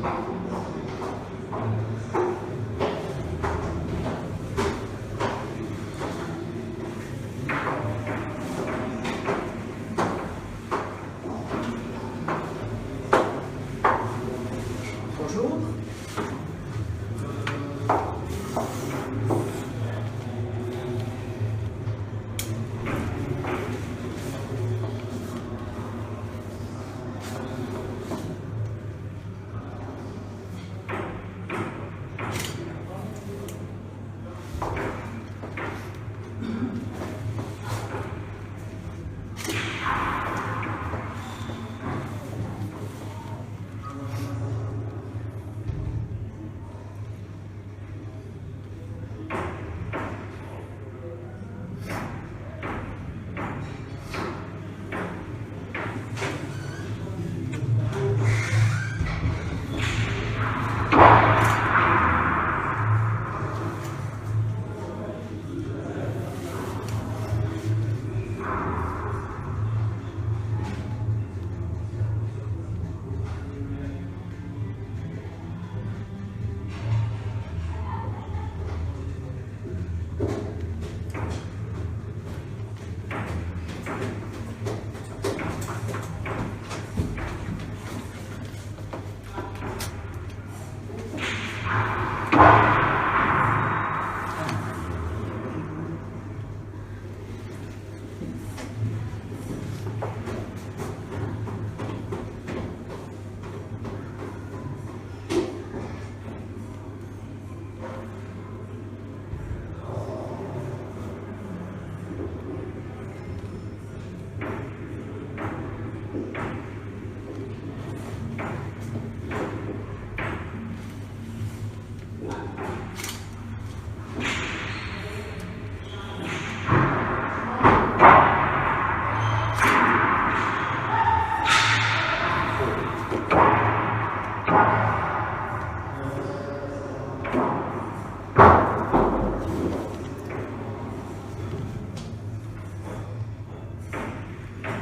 Bonjour.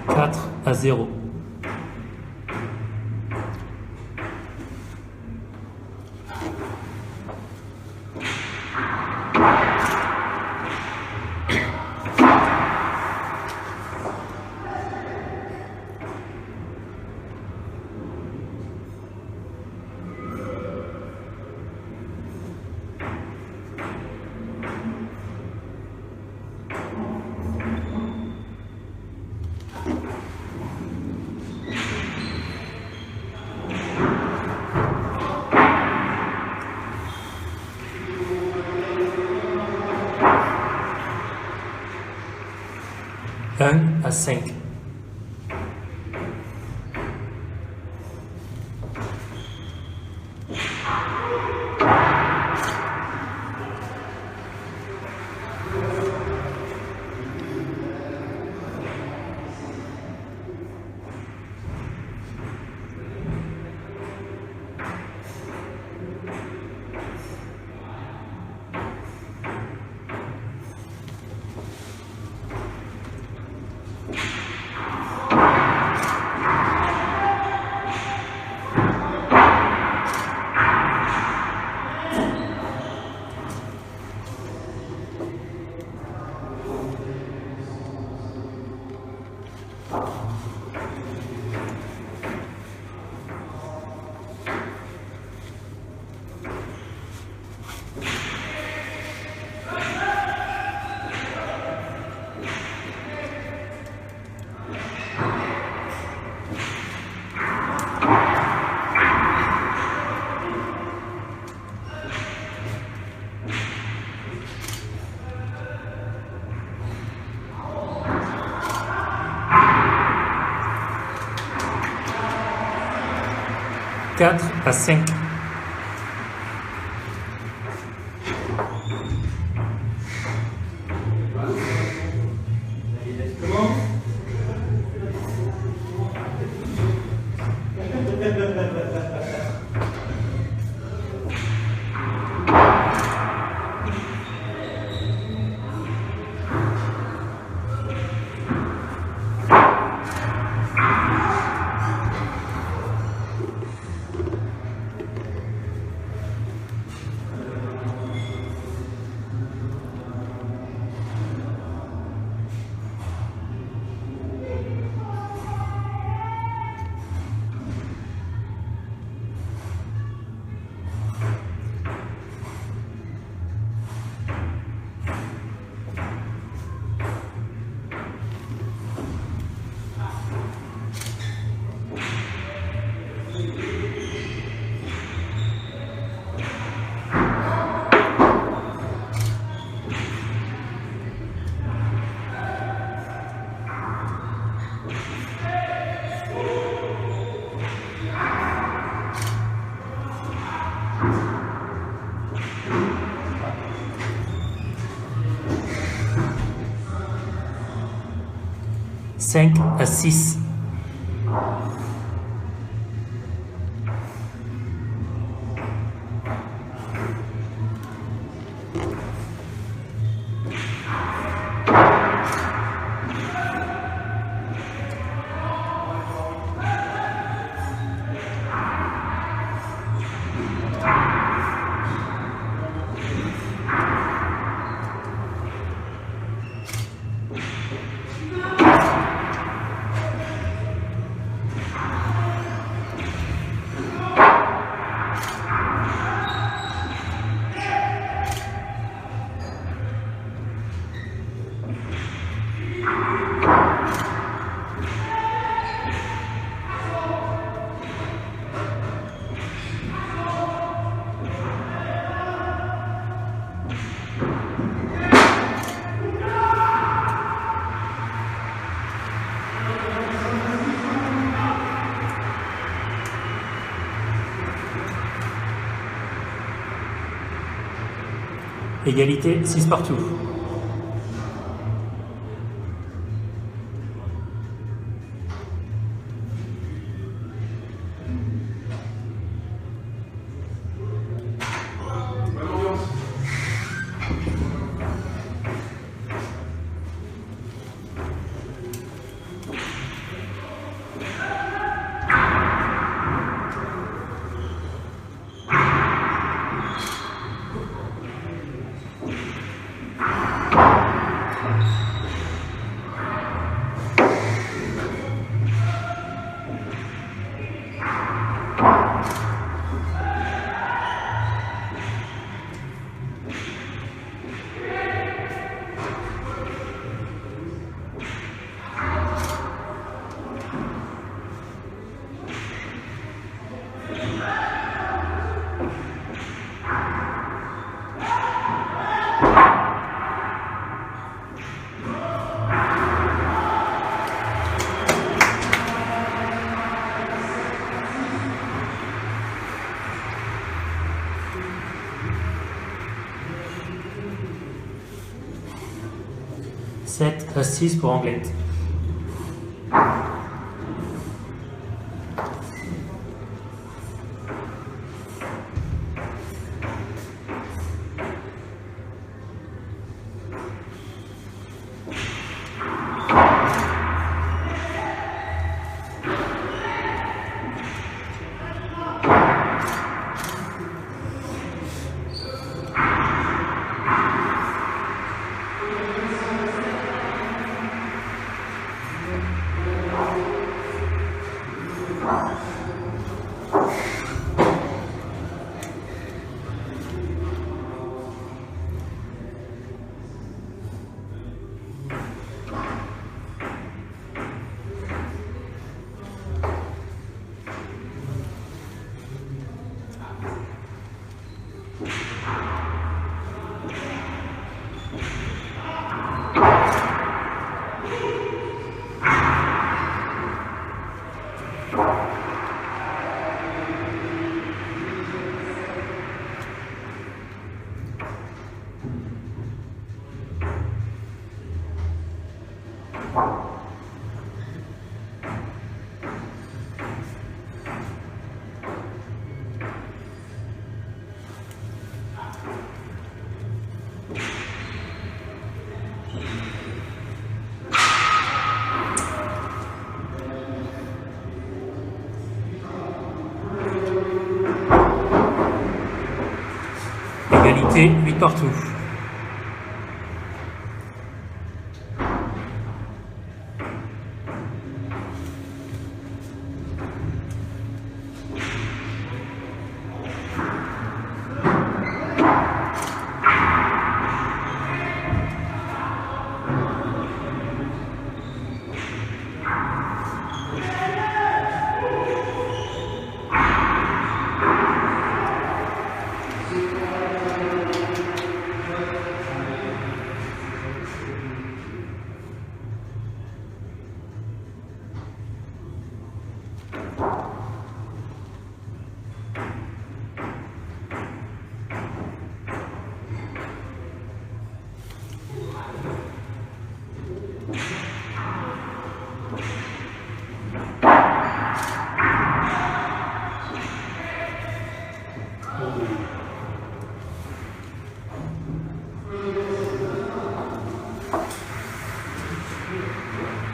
Quatre à 0. Un à 5. Quatre à 5. 5 à 6. Égalité 6 partout. Sept à 6 pour Anglette. Égalité 8 partout.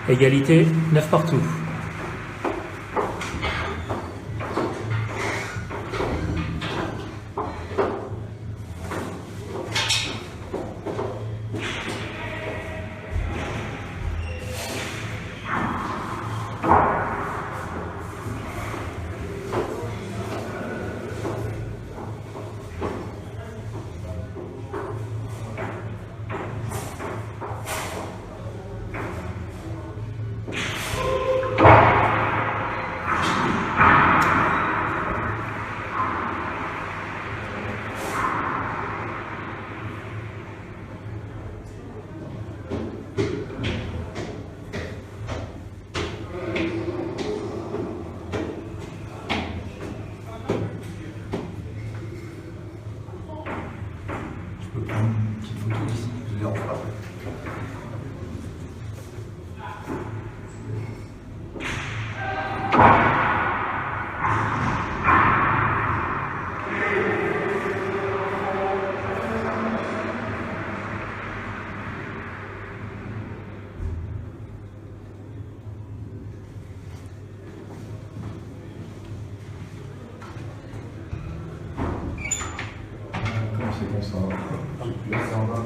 Égalité 9 partout. Je peux prendre une petite photo d'ici, je vais en faire. C'est bon ça. Là c'est en bas.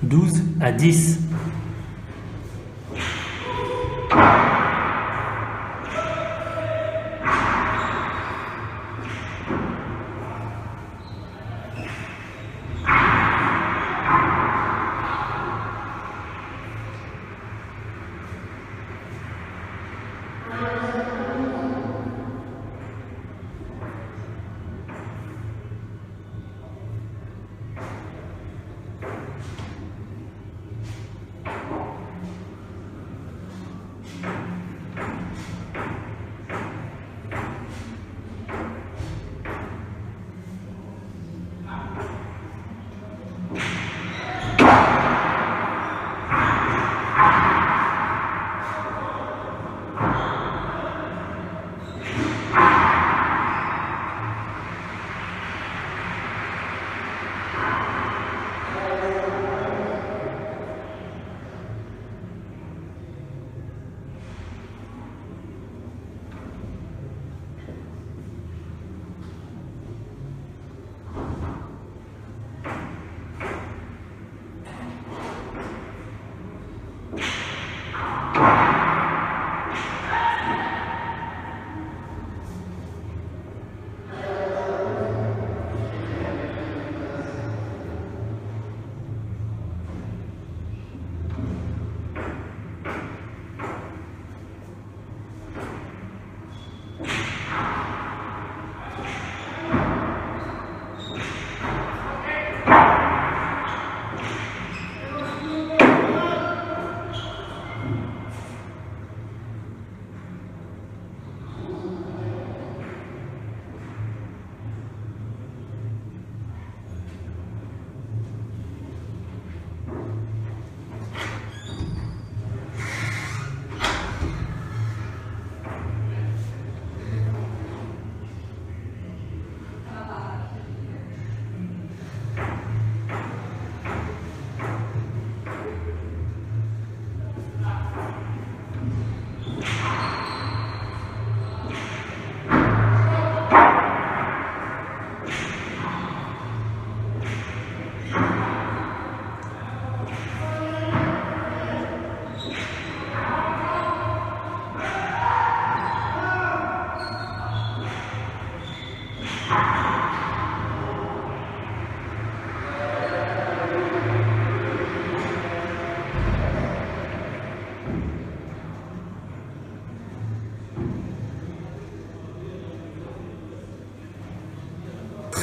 Douze à 10.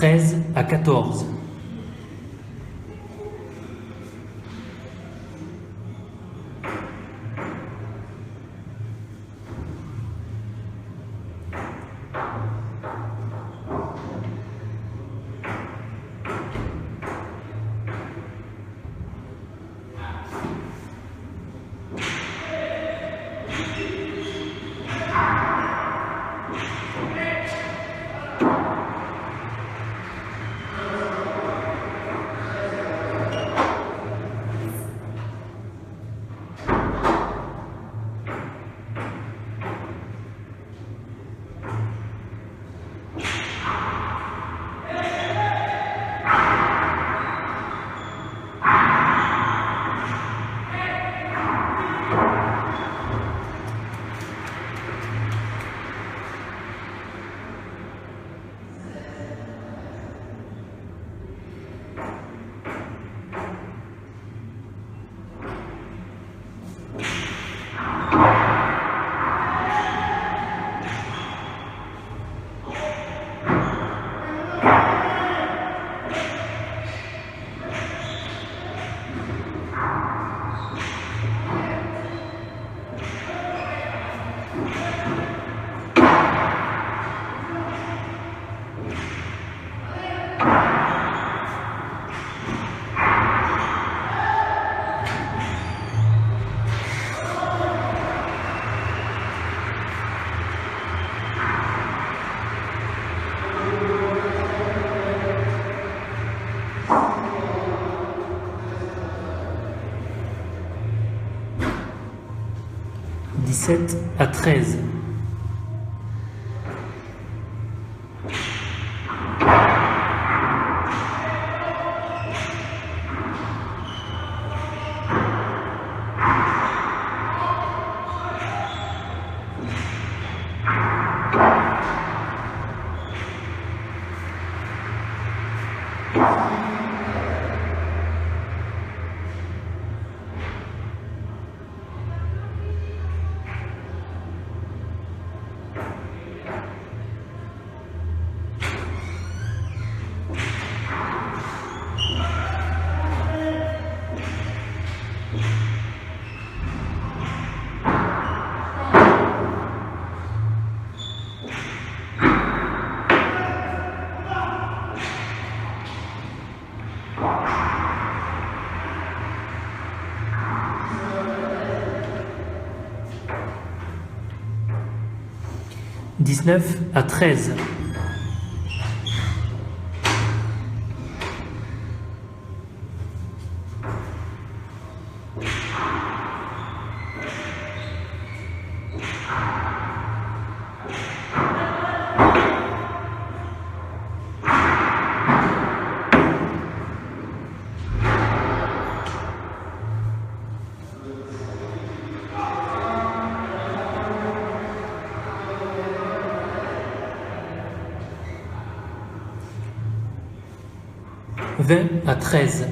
13 à 14. « 17 à 13. » « 19 à 13. » 20 à 13.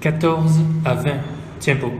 14 à 20. Tiempo.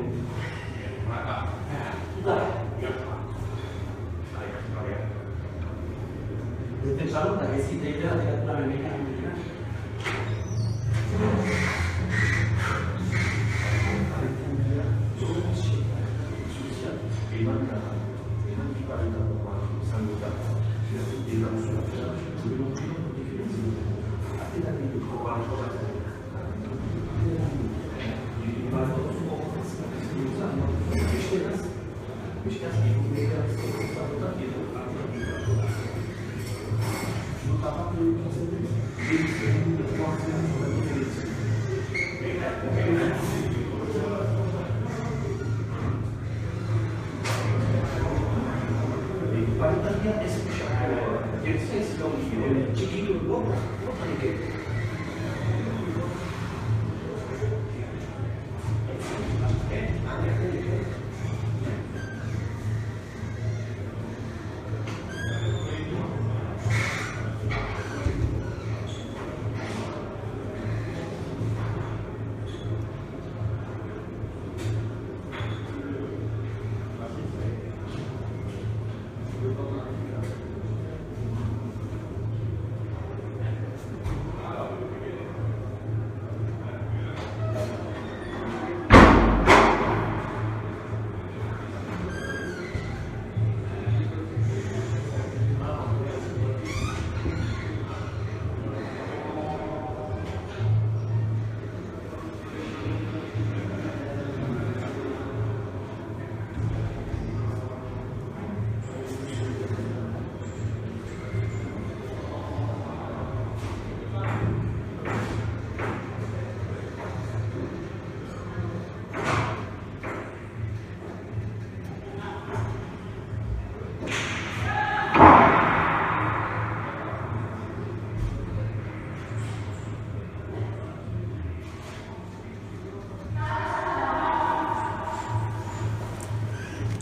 Paling penting es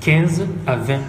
15 à 20.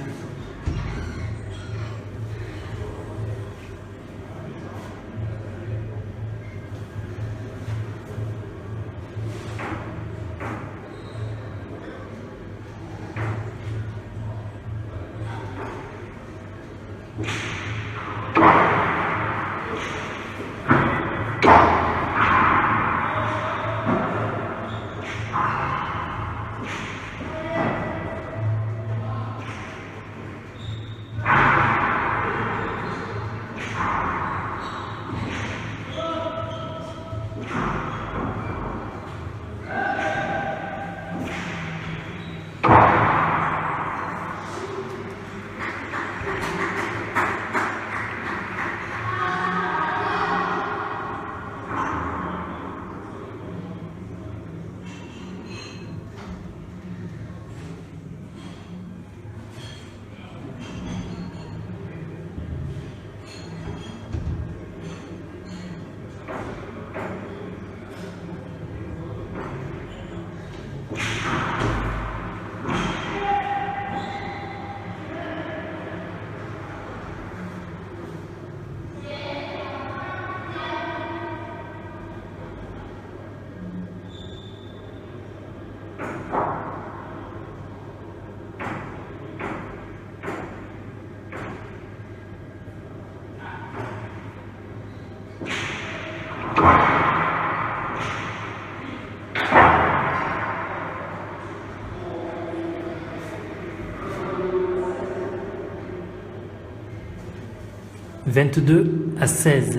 « 22 à 16. »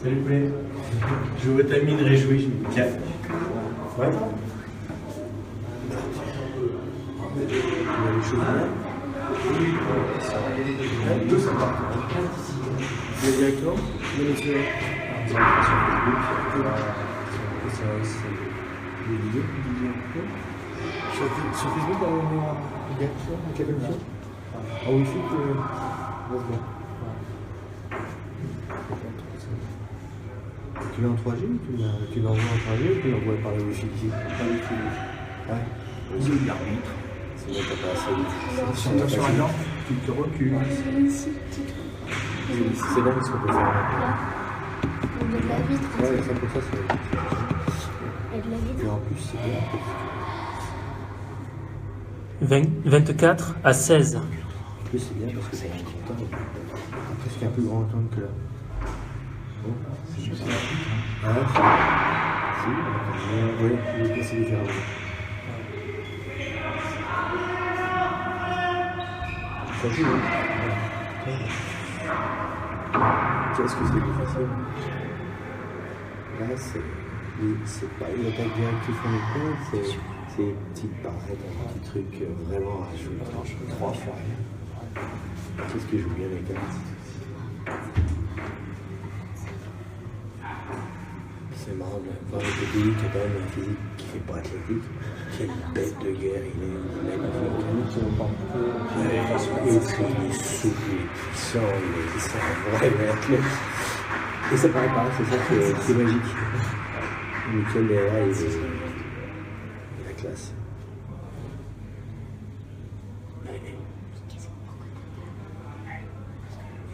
Salut poulet. Je vois ta mine réjouie, je me dis tiens. Ouais. Il y a des choses bien. Oui, deux sympas. Le directeur, le monsieur. C'est des vidéos que vous disiez un peu. Sur Facebook, on a un gars qui a comme ça. Ah oui, c'est que. Tu l'as en 3G ou tu l'envoies en 3G ou tu l'envoies par le Wi-Fi ici? Par le Wi-Fi. Ouais. Vas-y, l'arbitre. C'est vrai que t'as pas assez vite. Si on est sur un blanc, tu te recules. C'est là ce qu'on peut faire. Ouais, ça pour ça, c'est. Et en plus, c'est bien. 24 à 16. En plus, c'est bien parce que c'est un grand temps. Presque un plus grand temps que là. Bon, c'est juste ça. Ah, si, oui, il est passé différemment. Ça joue, hein. Qu'est-ce que c'est plus facile? Là, c'est pas une attaque directe qui font le point, c'est une petite barrette, un petit truc vraiment à jouer 3 fois. Qu'est-ce que je joue bien avec elle? c'est marrant de voir le pays qui a quand même un physique qui fait pas athlétique. Quelle bête de guerre, il est magnifique. Et puis il est souple, il est puissant, c'est un vrai athlète. Et ça paraît pas, c'est ça qui est magique. Michael derrière, il a la classe.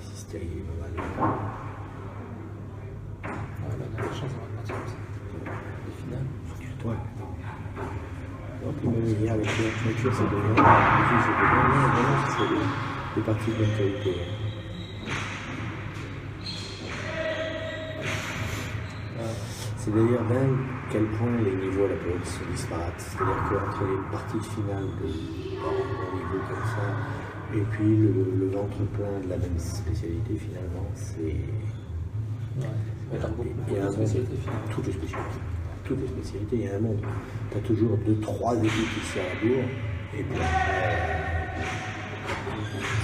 C'est stérile, il est pas mal. On a la chance d'avoir une matière comme ça. Les finales. Ouais. Donc, il m'a mis avec la nature, c'est de bien. C'est de bien. Non, vraiment, c'est des parties de bonne qualité. C'est d'ailleurs dingue quel point les niveaux à la pelote sont disparates. C'est-à-dire qu'entre les parties finales de niveau comme ça, et puis le ventre plein de la même spécialité, finalement, c'est. Ouais, il y a un monde, toutes les spécialités, il y a un monde. Tu as toujours 2-3 équipes qui se tirent à la bourre, et puis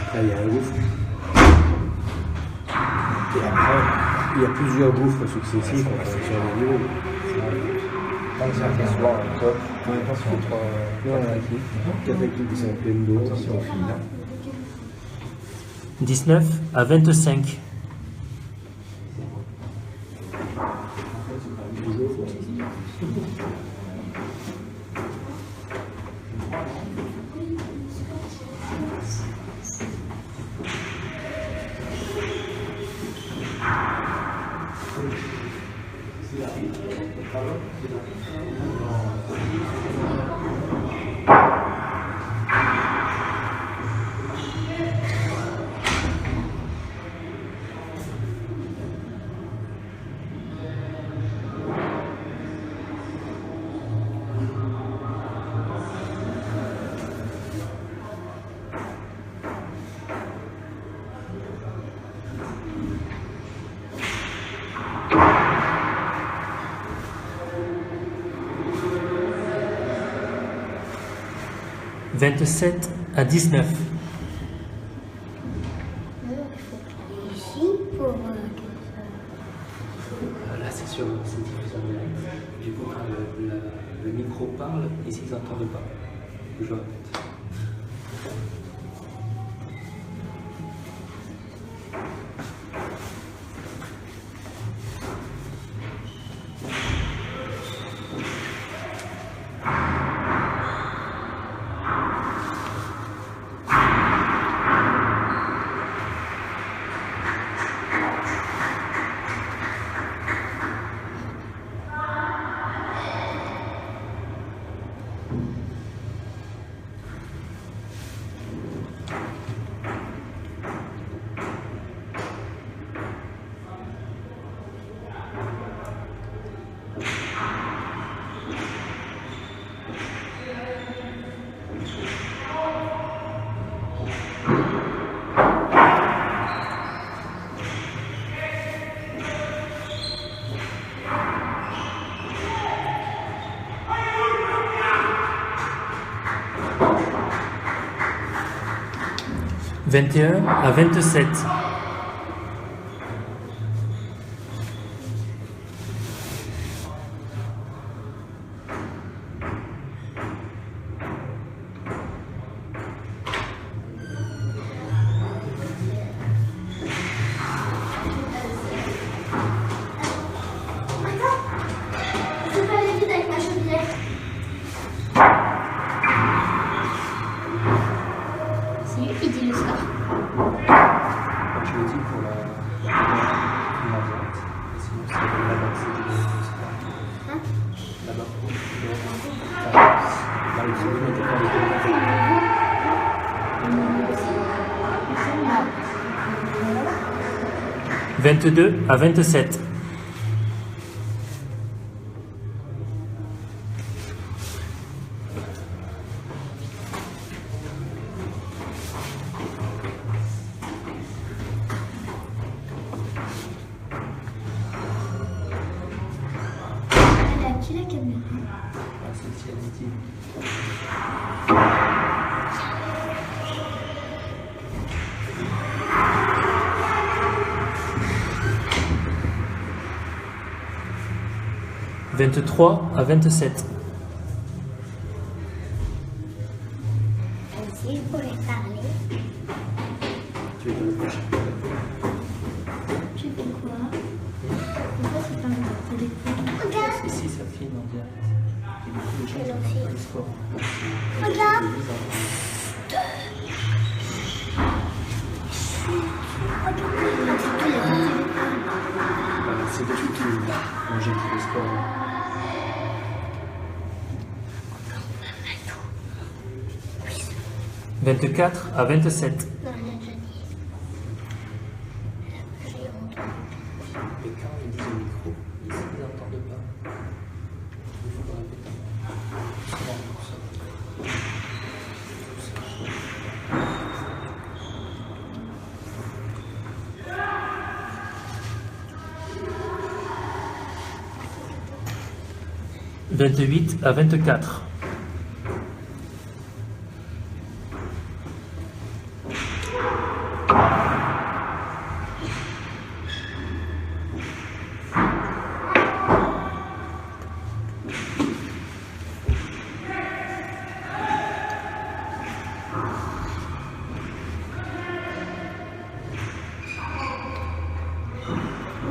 après il y a un gouffre. Et après, il y a plusieurs gouffres successifs en fonction des niveaux. Tant que ça fait soir un top, entre 4 équipes qui sont pleines d'eau, qui sont fines. 19 à 25. « 27 à 19. » Ici pour Là, c'est sur cette diffusion direct. Du coup, quand le micro parle, ici, ils n'entendent pas. Je répète. « 21 à 27. » c'est pas les vides avec ma chaudière. C'est lui qui dit le score. Comme je l'ai dit pour la direct. Et sinon, c'est là-bas, c'est du score. Hein? Là-bas. Dans les films, on était pas les 22 à 27. Elle a qui la caméra? Ah, c'est Tianity. 23 à 27. Si je pourrais parler, Tu veux le prochain? tu fais quoi? Pourquoi c'est pas mon téléphone? Regarde, Ici, ça filme en direct. Et beaucoup de gens Elle qui aussi. font le sport. regarde. C'est bizarre. Voilà, c'est depuis que moi j'ai fait le sport. 24 à 27. Non, elle a déjà dit. J'ai honte. Et quand ils disent au micro, ils n'entendent pas. Il faut répéter. Souvent, tout ça. Tout ça. 28 à 24.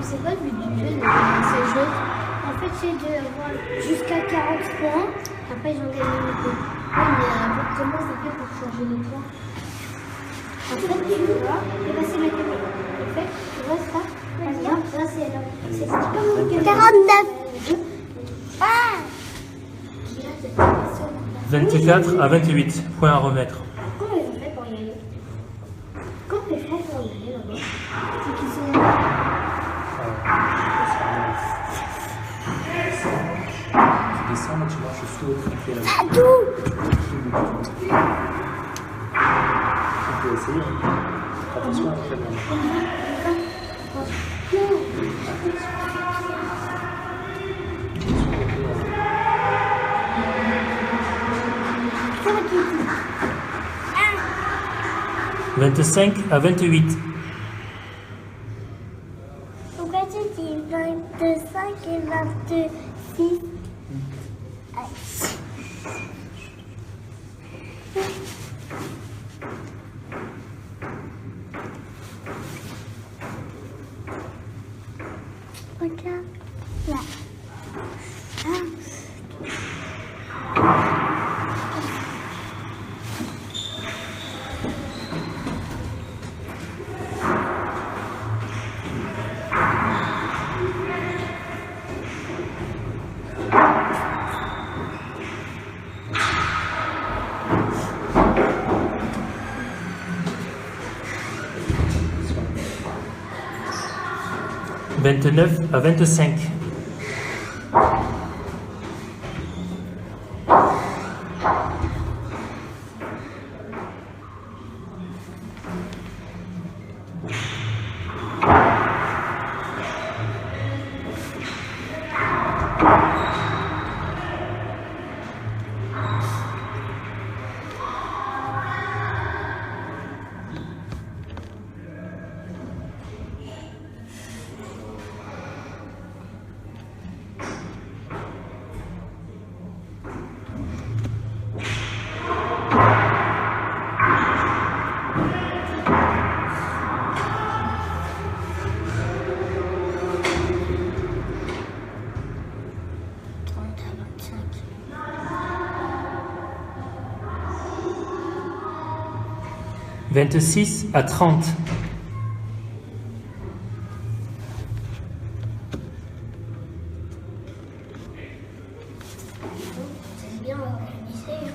C'est pas le but du jeu de ces jeux. En fait, c'est d'avoir jusqu'à 40 points. Après, ils ont gagné le point. Oui, mais comment ça fait pour changer les points? En fait, tu vois, et ben, c'est la caméra. En fait, tu vois ça? Regarde, ça c'est là. C'est comme 49. Ah! 24 à 28. Point à remettre. Comment ils ont fait pour y aller? Comment ils font pour y aller là-bas? C'est qu'ils sont... Tu descends, mais tu marches sous le truc qui est là. tout! On peut essayer. Attention, après, non. C'est vrai qu'il dit. 25 à 28. Pourquoi tu dis 25 et 26? Regarde là. Ah. 29 à 25.25. 26 à 30. C'est bien organisé.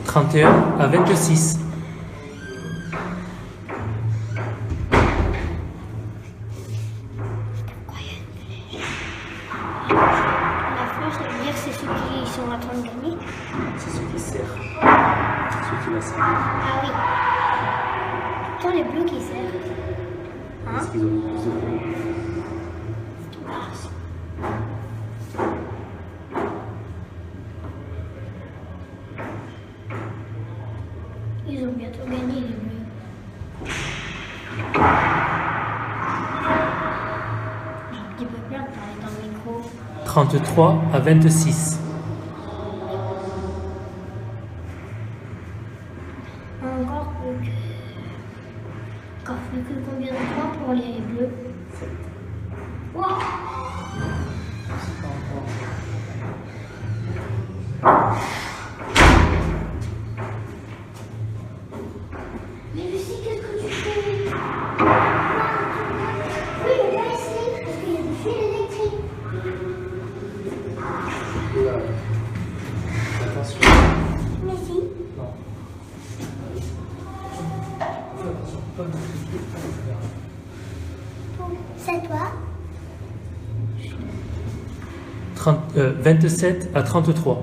31 à 26. vert, c'est ceux qui sont en train de gagner. C'est ceux qui serrent. C'est ceux qui va servir. Ah oui. Tout le temps les bleus qui servent. Parce qu'ils ont le plus de points. Ils ont bientôt gagné les bleus. J'ai un petit peu peur de parler dans le micro. 33 à 26. Encore plus que combien de points pour les bleus? 7. Wow. C'est pas encore. Mais Lucie, qu'est-ce que tu fais? Oui, le gars ici, parce qu'il y a des fils électriques. Oula. Attention. Mais si. Non. Fais attention, pas de cliquer, pas de faire. Bon, c'est toi. 27 à 33.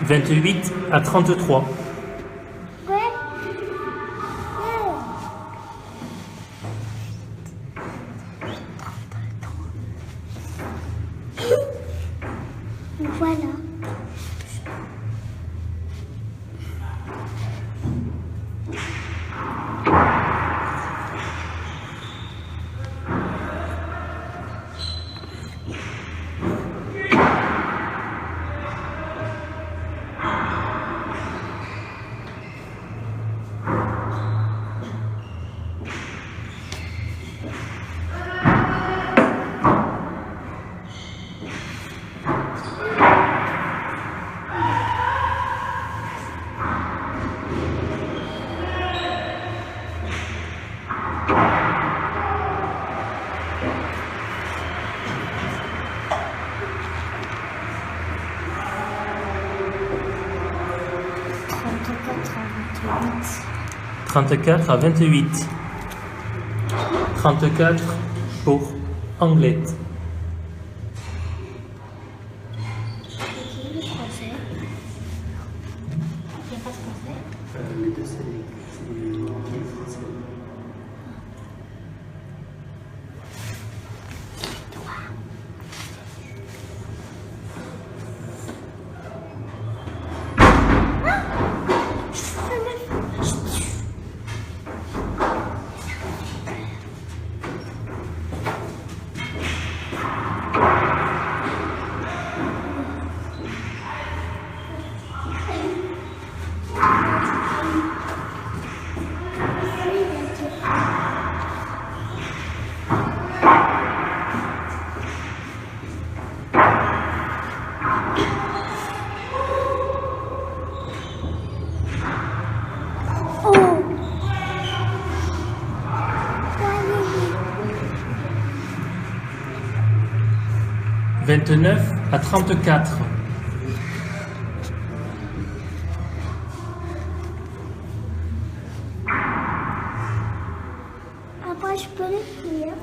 « 28 à 33. Ouais. Voilà. « 34 à 28. 34 pour Anglette. C'est qui le français? Il n'y a pas de français? Les deux, c'est les français. Oh! 29 à 34. Après, je peux les finir.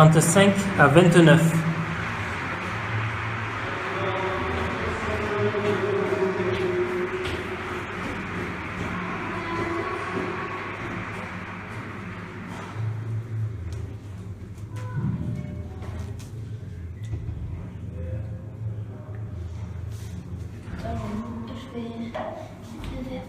35 à 29. Je vais faire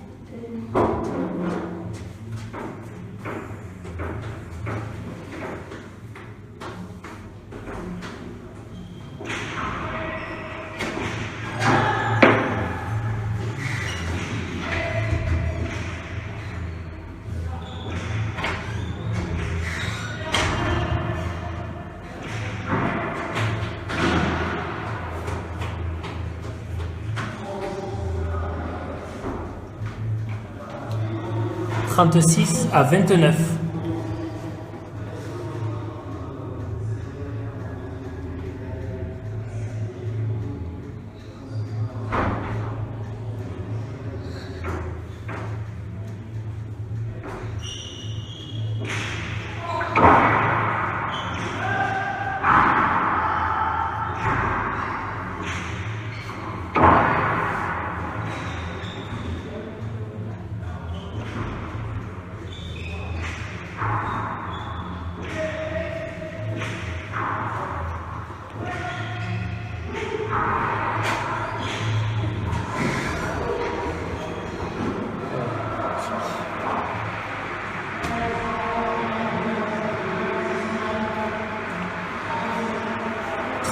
36 à 29.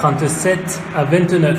« 37 à 29. »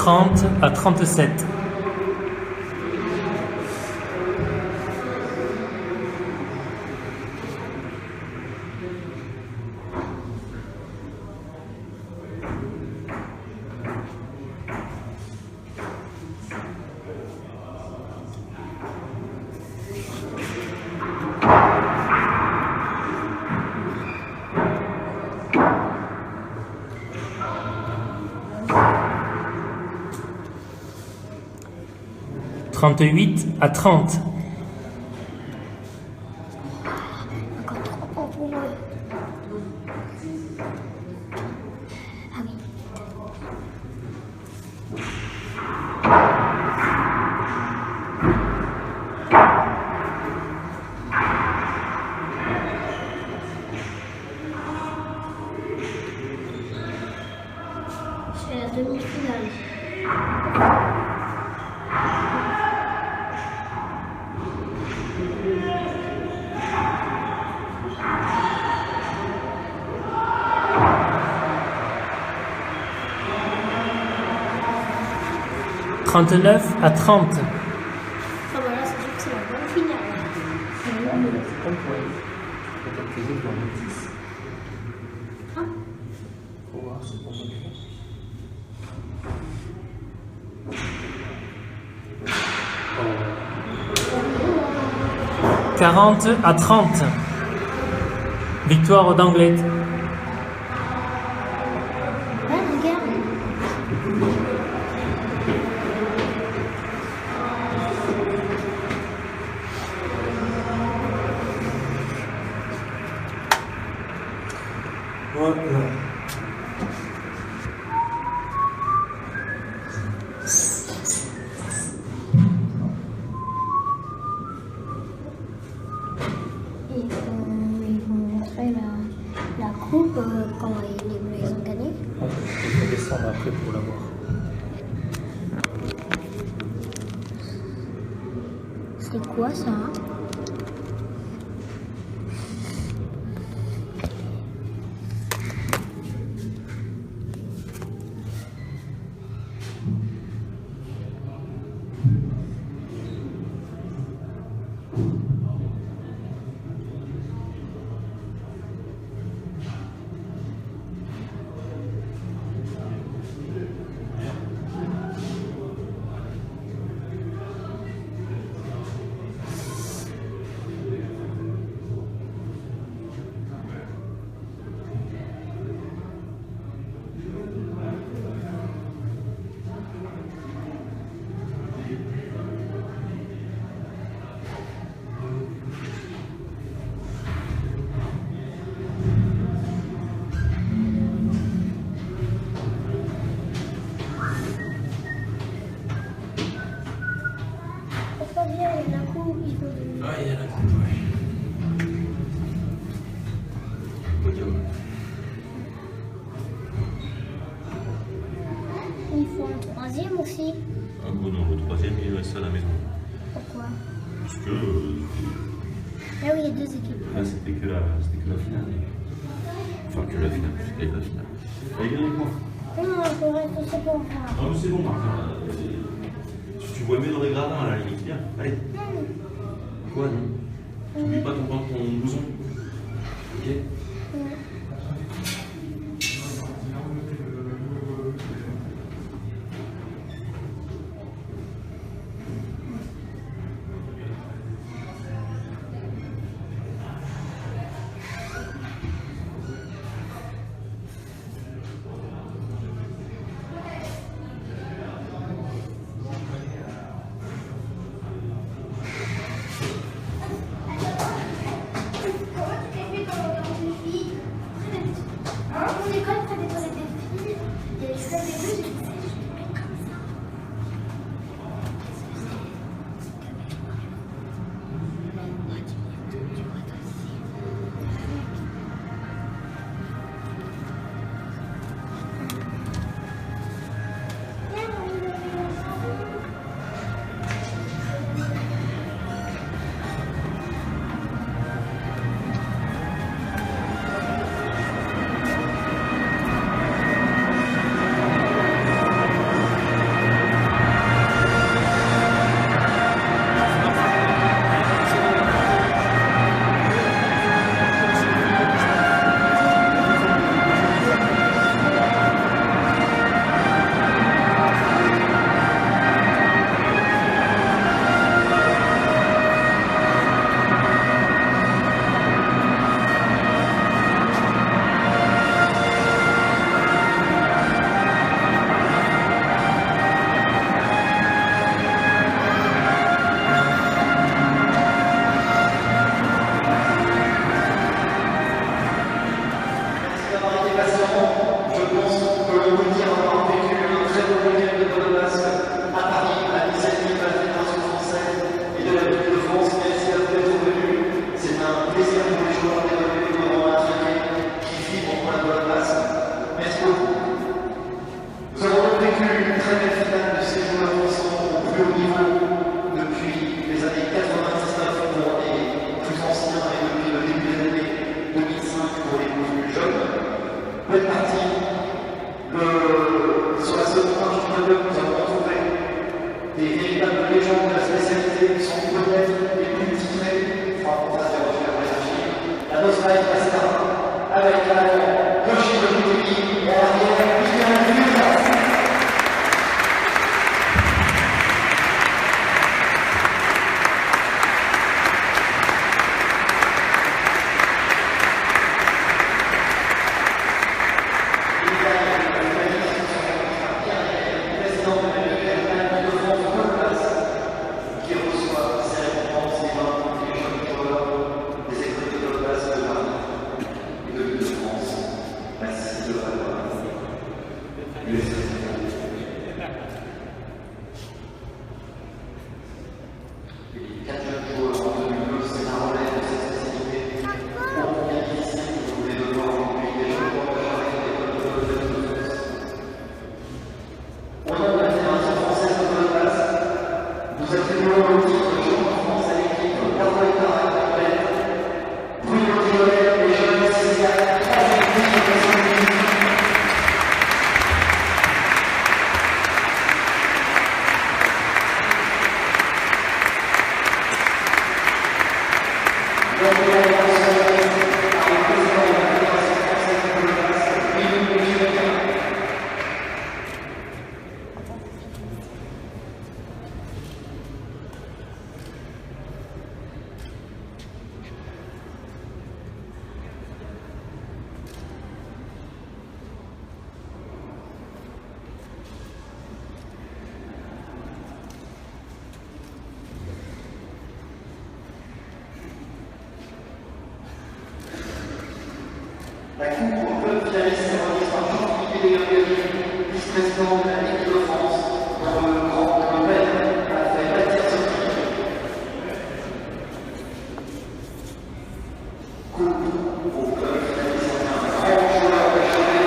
30 à 37. « 38 à 30. » Encore 3 points pour moi. Ah oui. C'est la demi-finale. 39 à 30. Ah voilà, c'est sûr que c'est la bonne finale. C'est comme pour peut-être que les autres vont mettre 10. Hein? 40 à 30. Victoire d'Anglet. Ouais, regarde. Voilà. Ils vont montrer la coupe quand les Bleus ont gagné. Il faut descendre après pour la voir. C'est quoi ça? C'est pas bien, il y a la coupe, il faut de... Ah, il y a la coupe, ouais. Podium. Il faut un troisième aussi. Ah bon, non, le troisième, il reste à la maison. Pourquoi? Parce que Là où il y a deux équipes. là, c'était que la finale. Enfin, que la finale, c'était la finale. Allez, viens avec moi. Non, il faut rester pour voir. Ah, mais c'est bon, Marc. Tu vois mieux dans les gradins, à la limite. Viens, allez. Quoi, non? N'oublie pas ton blouson. Ok? Mon école, près des toilettes des filles, il y avait ça des Bleus, j'ai fait ça, je les mets comme ça. La Coupe au club finaliste symbolise par Jean-Philippe Desgagneux, vice-président de la Ligue de France, dont le grand père a fait bâtir ce club. Coupe au club finaliste un grand joueur de chemin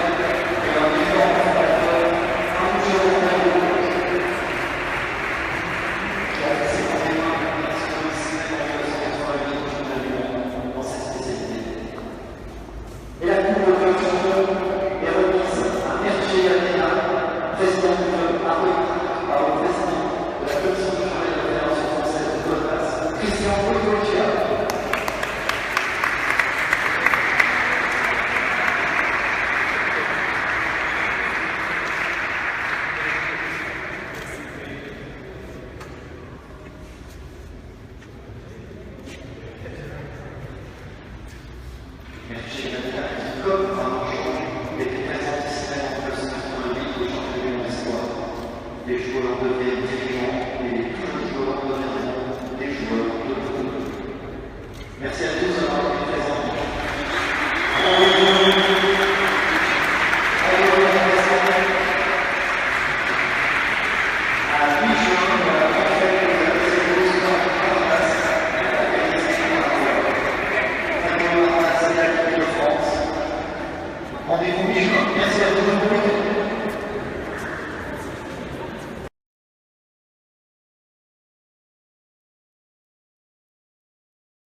et un vivant facteur, un joueur de qui a fait ses premiers mains sur le cinéma en 1988 dans cette spécialité. Et la Coupe de club champion est remise à Hergé Adena, président du club au président de la commission de travail de la Fédération française de golf, Christian Bogotia. Hergé Adena qui, comme un marchand, était présent ici même en 1988 au championnat d'espoir. Les joueurs deviennent dirigeants et tous les joueurs deviendront des joueurs de groupe. Merci à tous d'avoir été présents. À 8 juin, la fête des Alcéros sera en place à la Fédération de France. Rendez-vous mi-juin. Merci à tous.